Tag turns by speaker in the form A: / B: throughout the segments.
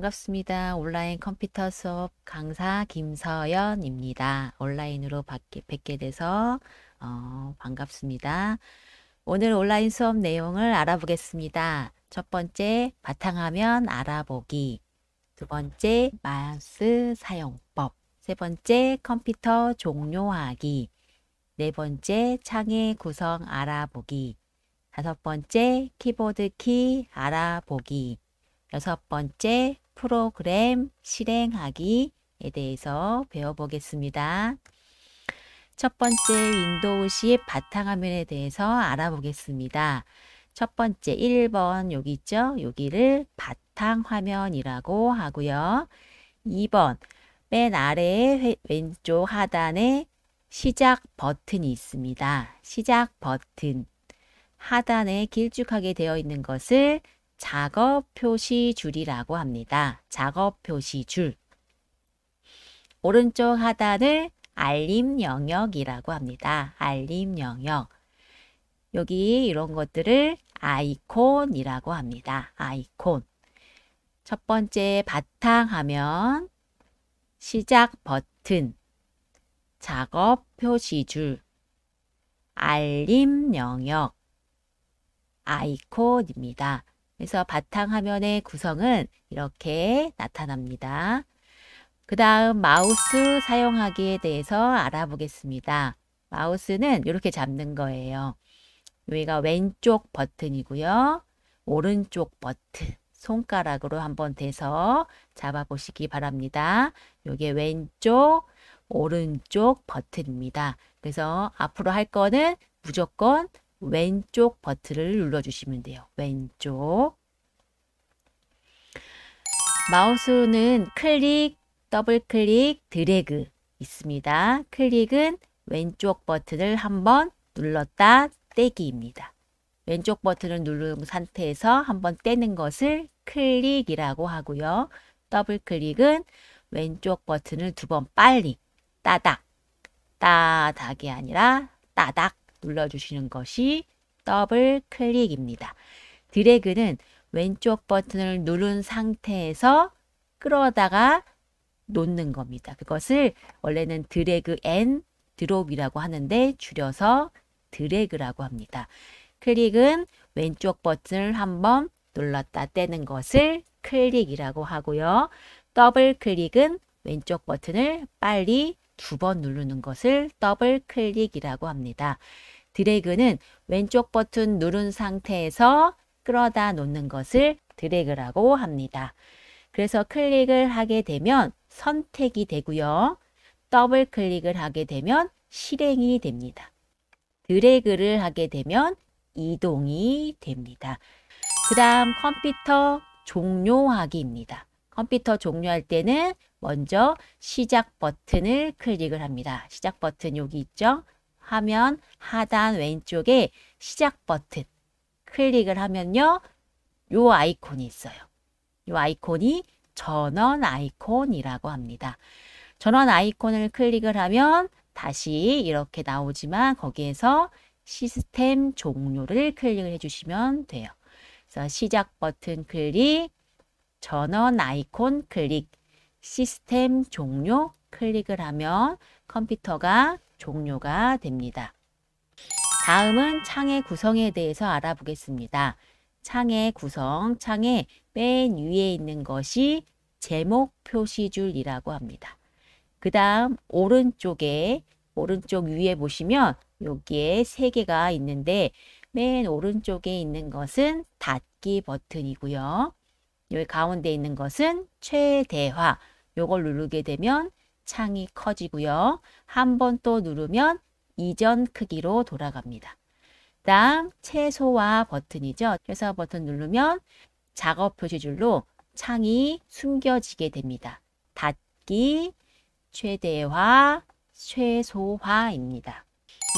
A: 반갑습니다. 온라인 컴퓨터 수업 강사 김서연입니다. 온라인으로 뵙게 돼서 반갑습니다. 오늘 온라인 수업 내용을 알아보겠습니다. 첫 번째, 바탕화면 알아보기. 두 번째, 마우스 사용법. 세 번째, 컴퓨터 종료하기. 네 번째, 창의 구성 알아보기. 다섯 번째, 키보드 키 알아보기. 여섯 번째, 프로그램 실행하기에 대해서 배워보겠습니다. 첫 번째, 윈도우 10 바탕화면에 대해서 알아보겠습니다. 첫 번째, 1번 여기 있죠? 여기를 바탕화면이라고 하고요. 2번, 맨 아래 왼쪽 하단에 시작 버튼이 있습니다. 시작 버튼. 하단에 길쭉하게 되어 있는 것을 작업 표시줄이라고 합니다. 작업 표시줄. 오른쪽 하단을 알림 영역이라고 합니다. 알림 영역. 여기 이런 것들을 아이콘이라고 합니다. 아이콘. 첫 번째 바탕화면, 시작 버튼, 작업 표시줄, 알림 영역, 아이콘입니다. 그래서 바탕화면의 구성은 이렇게 나타납니다. 그 다음 마우스 사용하기에 대해서 알아보겠습니다. 마우스는 이렇게 잡는 거예요. 여기가 왼쪽 버튼이고요. 오른쪽 버튼. 손가락으로 한번 대서 잡아보시기 바랍니다. 이게 왼쪽, 오른쪽 버튼입니다. 그래서 앞으로 할 거는 무조건 왼쪽 버튼을 눌러주시면 돼요. 왼쪽. 마우스는 클릭, 더블 클릭, 드래그 있습니다. 클릭은 왼쪽 버튼을 한번 눌렀다 떼기입니다. 왼쪽 버튼을 누른 상태에서 한번 떼는 것을 클릭이라고 하고요. 더블 클릭은 왼쪽 버튼을 두 번 빨리 따닥, 따닥이 아니라 따닥 눌러주시는 것이 더블 클릭입니다. 드래그는 왼쪽 버튼을 누른 상태에서 끌어다가 놓는 겁니다. 그것을 원래는 드래그 앤 드롭이라고 하는데 줄여서 드래그라고 합니다. 클릭은 왼쪽 버튼을 한번 눌렀다 떼는 것을 클릭이라고 하고요. 더블 클릭은 왼쪽 버튼을 빨리 두 번 누르는 것을 더블 클릭이라고 합니다. 드래그는 왼쪽 버튼 누른 상태에서 끌어다 놓는 것을 드래그라고 합니다. 그래서 클릭을 하게 되면 선택이 되고요. 더블 클릭을 하게 되면 실행이 됩니다. 드래그를 하게 되면 이동이 됩니다. 그 다음 컴퓨터 종료하기입니다. 컴퓨터 종료할 때는 먼저 시작 버튼을 클릭을 합니다. 시작 버튼 여기 있죠? 화면 하단 왼쪽에 시작 버튼 클릭을 하면요. 요 아이콘이 있어요. 요 아이콘이 전원 아이콘이라고 합니다. 전원 아이콘을 클릭을 하면 다시 이렇게 나오지만 거기에서 시스템 종료를 클릭을 해주시면 돼요. 그래서 시작 버튼 클릭, 전원 아이콘 클릭, 시스템 종료 클릭을 하면 컴퓨터가 종료가 됩니다. 다음은 창의 구성에 대해서 알아보겠습니다. 창의 구성, 창의 맨 위에 있는 것이 제목 표시줄이라고 합니다. 그 다음 오른쪽 위에 보시면 여기에 세 개가 있는데 맨 오른쪽에 있는 것은 닫기 버튼이고요. 여기 가운데 있는 것은 최대화. 요걸 누르게 되면 창이 커지고요. 한 번 또 누르면 이전 크기로 돌아갑니다. 다음 최소화 버튼이죠. 최소화 버튼 누르면 작업 표시줄로 창이 숨겨지게 됩니다. 닫기, 최대화, 최소화입니다.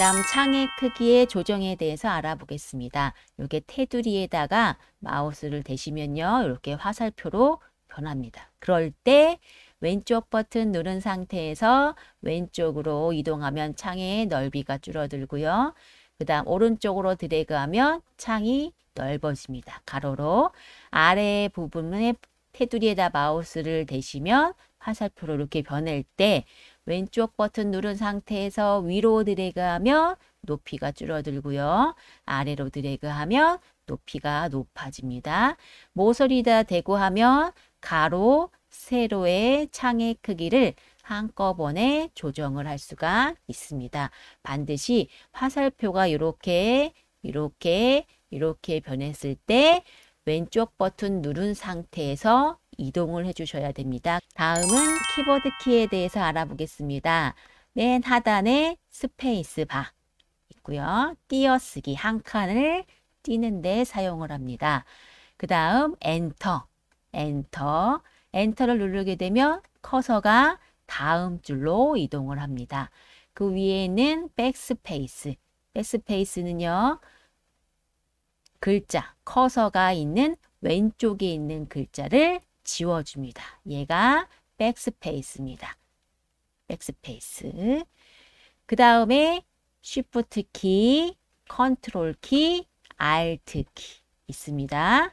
A: 다음 창의 크기의 조정에 대해서 알아보겠습니다. 이렇게 테두리에다가 마우스를 대시면요. 이렇게 화살표로 변합니다. 그럴 때 왼쪽 버튼 누른 상태에서 왼쪽으로 이동하면 창의 넓이가 줄어들고요. 그 다음 오른쪽으로 드래그하면 창이 넓어집니다. 가로로 아래 부분에 테두리에다 마우스를 대시면 화살표로 이렇게 변할 때 왼쪽 버튼 누른 상태에서 위로 드래그하면 높이가 줄어들고요. 아래로 드래그하면 높이가 높아집니다. 모서리에다 대고 하면 가로, 세로의 창의 크기를 한꺼번에 조정을 할 수가 있습니다. 반드시 화살표가 이렇게 변했을 때 왼쪽 버튼 누른 상태에서 이동을 해주셔야 됩니다. 다음은 키보드 키에 대해서 알아보겠습니다. 맨 하단에 스페이스 바 있고요. 띄어쓰기 한 칸을 띄는데 사용을 합니다. 그 다음 엔터를 누르게 되면 커서가 다음 줄로 이동을 합니다. 그 위에는 백스페이스는요. 글자, 커서가 있는 왼쪽에 있는 글자를 지워줍니다. 얘가 백스페이스입니다. 백스페이스. 그 다음에 쉬프트 키, 컨트롤 키, 알트 키 있습니다.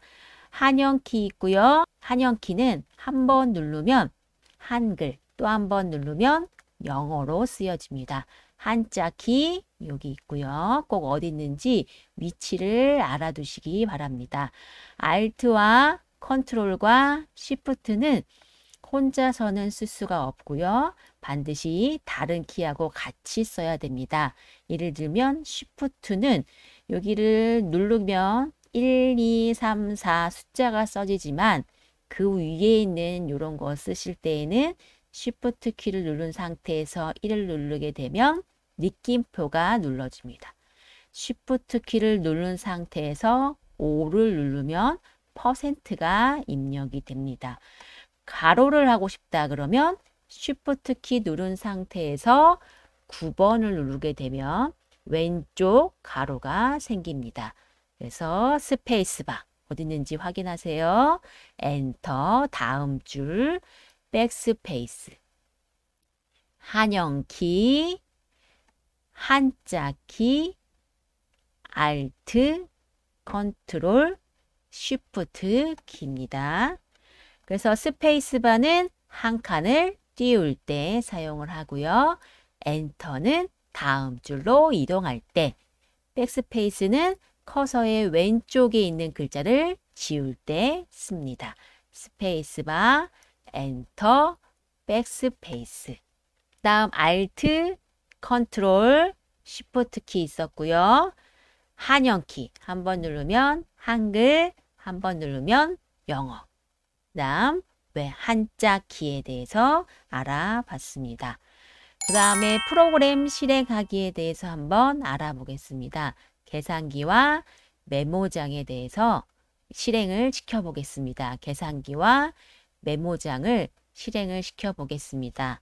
A: 한영 키 있고요. 한영 키는 한 번 누르면 한글, 또 한 번 누르면 영어로 쓰여집니다. 한자 키 여기 있고요. 꼭 어디 있는지 위치를 알아두시기 바랍니다. 알트와 컨트롤과 쉬프트는 혼자서는 쓸 수가 없고요. 반드시 다른 키하고 같이 써야 됩니다. 예를 들면 쉬프트는 여기를 누르면 1, 2, 3, 4 숫자가 써지지만 그 위에 있는 이런 거 쓰실 때에는 쉬프트 키를 누른 상태에서 1을 누르게 되면 느낌표가 눌러집니다. 쉬프트 키를 누른 상태에서 5를 누르면 퍼센트가 입력이 됩니다. 가로를 하고 싶다 그러면 쉬프트 키 누른 상태에서 9번을 누르게 되면 왼쪽 가로가 생깁니다. 그래서 스페이스바 어디 있는지 확인하세요. 엔터, 다음 줄, 백스페이스, 한영키, 한자키, 알트, 컨트롤, 쉬프트 키입니다. 그래서 스페이스바는 한 칸을 띄울 때 사용을 하고요. 엔터는 다음 줄로 이동할 때, 백스페이스는 커서의 왼쪽에 있는 글자를 지울 때 씁니다. 스페이스바, 엔터, 백스페이스. 다음 알트, 컨트롤, 쉬프트 키 있었고요. 한영키 한 번 누르면 한글, 한 번 누르면 영어. 다음 왜 한자 키에 대해서 알아봤습니다. 그 다음에 프로그램 실행하기에 대해서 한번 알아보겠습니다. 계산기와 메모장에 대해서 실행을 시켜보겠습니다. 계산기와 메모장을 실행을 시켜보겠습니다.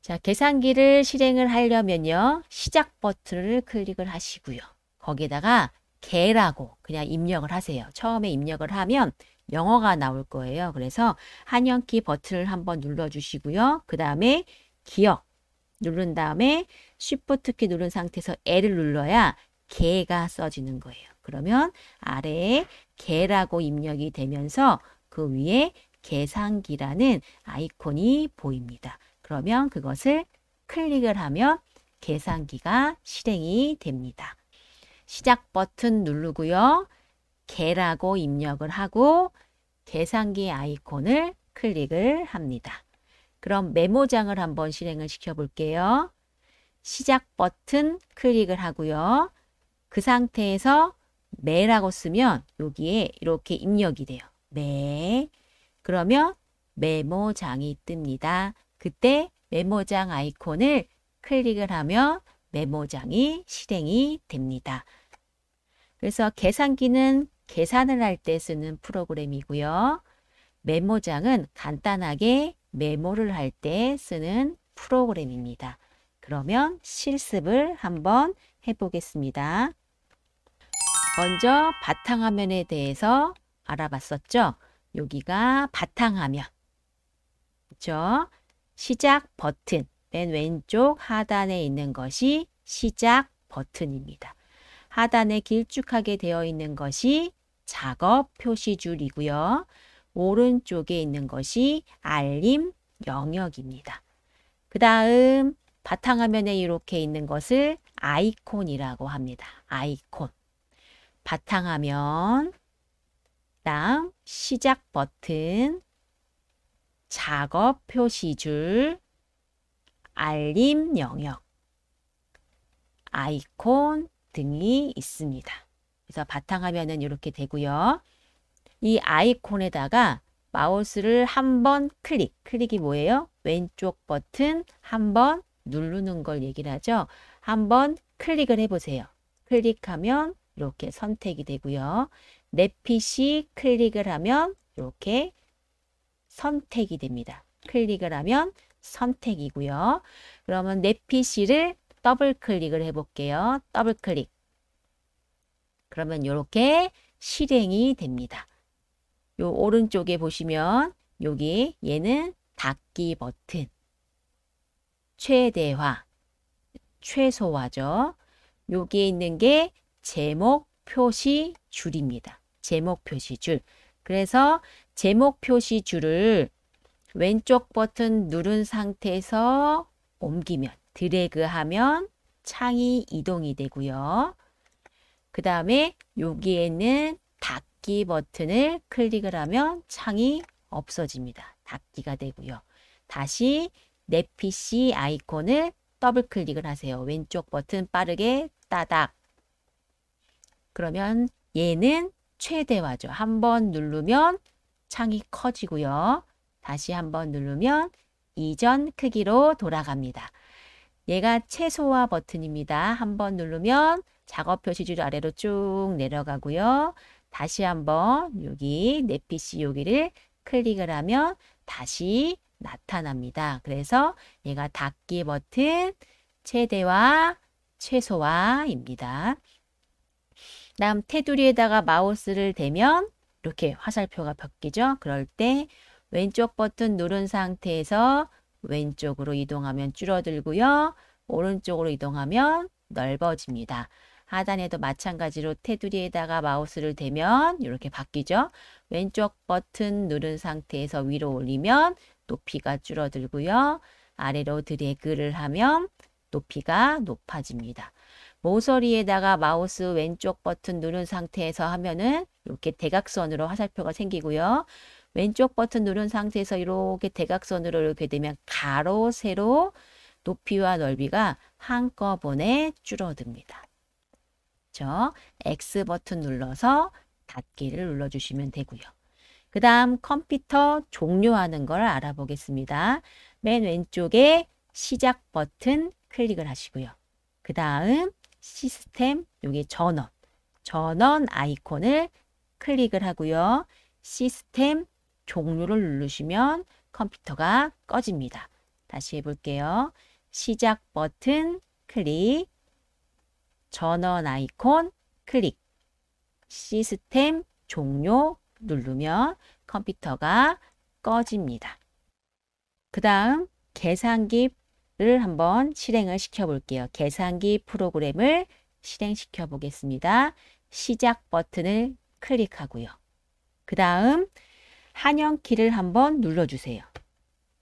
A: 자, 계산기를 실행을 하려면요. 시작 버튼을 클릭을 하시고요. 거기에다가 개라고 그냥 입력을 하세요. 처음에 입력을 하면 영어가 나올 거예요. 그래서 한영키 버튼을 한번 눌러주시고요. 그 다음에 기억 누른 다음에 쉬프트 키 누른 상태에서 L을 눌러야 개가 써지는 거예요. 그러면 아래에 개라고 입력이 되면서 그 위에 계산기라는 아이콘이 보입니다. 그러면 그것을 클릭을 하면 계산기가 실행이 됩니다. 시작 버튼 누르고요. 개라고 입력을 하고 계산기 아이콘을 클릭을 합니다. 그럼 메모장을 한번 실행을 시켜 볼게요. 시작 버튼 클릭을 하고요. 그 상태에서 매라고 쓰면 여기에 이렇게 입력이 돼요. 매. 그러면 메모장이 뜹니다. 그때 메모장 아이콘을 클릭을 하면 메모장이 실행이 됩니다. 그래서 계산기는 계산을 할 때 쓰는 프로그램이고요. 메모장은 간단하게 메모를 할 때 쓰는 프로그램입니다. 그러면 실습을 한번 해보겠습니다. 먼저 바탕화면에 대해서 알아봤었죠. 여기가 바탕화면. 그렇죠? 시작 버튼. 맨 왼쪽 하단에 있는 것이 시작 버튼입니다. 하단에 길쭉하게 되어 있는 것이 작업 표시줄이고요. 오른쪽에 있는 것이 알림 영역입니다. 그 다음 바탕화면에 이렇게 있는 것을 아이콘이라고 합니다. 아이콘. 바탕화면, 다음 시작 버튼, 작업 표시줄, 알림 영역, 아이콘 등이 있습니다. 그래서 바탕화면은 이렇게 되고요. 이 아이콘에다가 마우스를 한번 클릭이 뭐예요? 왼쪽 버튼 한번 누르는 걸 얘기를 하죠. 한번 클릭을 해보세요. 클릭하면 이렇게 선택이 되고요. 내 PC 클릭을 하면 이렇게 선택이 됩니다. 클릭을 하면 선택이고요. 그러면 내 PC를 더블 클릭을 해볼게요. 더블 클릭. 그러면 이렇게 실행이 됩니다. 요 오른쪽에 보시면 여기 얘는 닫기 버튼, 최대화, 최소화죠. 여기에 있는 게 제목 표시 줄입니다. 제목 표시 줄. 그래서 제목 표시 줄을 왼쪽 버튼 누른 상태에서 옮기면, 드래그하면 창이 이동이 되고요. 그 다음에 여기에는 닫기 버튼을 클릭을 하면 창이 없어집니다. 닫기가 되고요. 다시 내 PC 아이콘을 더블 클릭을 하세요. 왼쪽 버튼 빠르게 따닥. 그러면 얘는 최대화죠. 한번 누르면 창이 커지고요. 다시 한번 누르면 이전 크기로 돌아갑니다. 얘가 최소화 버튼입니다. 한번 누르면 작업 표시줄 아래로 쭉 내려가고요. 다시 한번 여기 내 PC 여기를 클릭을 하면 다시 나타납니다. 그래서 얘가 닫기 버튼, 최대화, 최소화입니다. 다음 테두리에다가 마우스를 대면 이렇게 화살표가 바뀌죠. 그럴 때 왼쪽 버튼 누른 상태에서 왼쪽으로 이동하면 줄어들고요. 오른쪽으로 이동하면 넓어집니다. 하단에도 마찬가지로 테두리에다가 마우스를 대면 이렇게 바뀌죠. 왼쪽 버튼 누른 상태에서 위로 올리면 높이가 줄어들고요. 아래로 드래그를 하면 높이가 높아집니다. 모서리에다가 마우스 왼쪽 버튼 누른 상태에서 하면은 이렇게 대각선으로 화살표가 생기고요. 왼쪽 버튼 누른 상태에서 이렇게 대각선으로 이렇게 되면 가로, 세로 높이와 넓이가 한꺼번에 줄어듭니다. 그렇죠? X 버튼 눌러서 닫기를 눌러주시면 되고요. 그 다음 컴퓨터 종료하는 걸 알아보겠습니다. 맨 왼쪽에 시작 버튼 클릭을 하시고요. 그 다음 시스템, 여기 전원 아이콘을 클릭을 하고요. 시스템 종료를 누르시면 컴퓨터가 꺼집니다. 다시 해볼게요. 시작 버튼 클릭, 전원 아이콘 클릭, 시스템 종료 누르면 컴퓨터가 꺼집니다. 그 다음 계산기를 한번 실행을 시켜 볼게요. 계산기 프로그램을 실행시켜 보겠습니다. 시작 버튼을 클릭하고요. 그 다음 한영키를 한번 눌러주세요.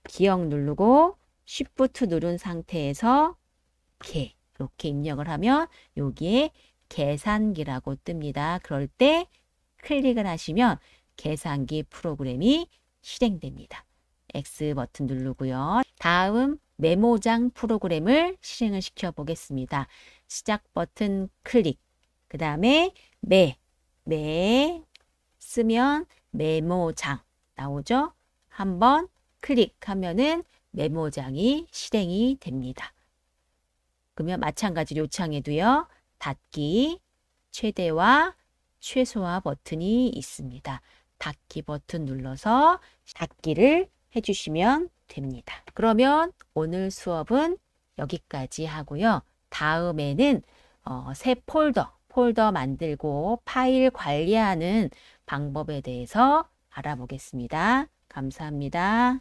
A: 기억 누르고 Shift 누른 상태에서 이렇게 입력을 하면 여기에 계산기라고 뜹니다. 그럴 때 클릭을 하시면 계산기 프로그램이 실행됩니다. X 버튼 누르고요. 다음 메모장 프로그램을 실행을 시켜 보겠습니다. 시작 버튼 클릭, 그 다음에 매 쓰면 메모장 나오죠? 한번 클릭하면은 메모장이 실행이 됩니다. 그러면 마찬가지로 요 창에도요. 닫기, 최대화, 최소화 버튼이 있습니다. 닫기 버튼 눌러서 닫기를 해주시면 됩니다. 그러면 오늘 수업은 여기까지 하고요. 다음에는 새 폴더 만들고 파일 관리하는 방법에 대해서 알아보겠습니다. 감사합니다.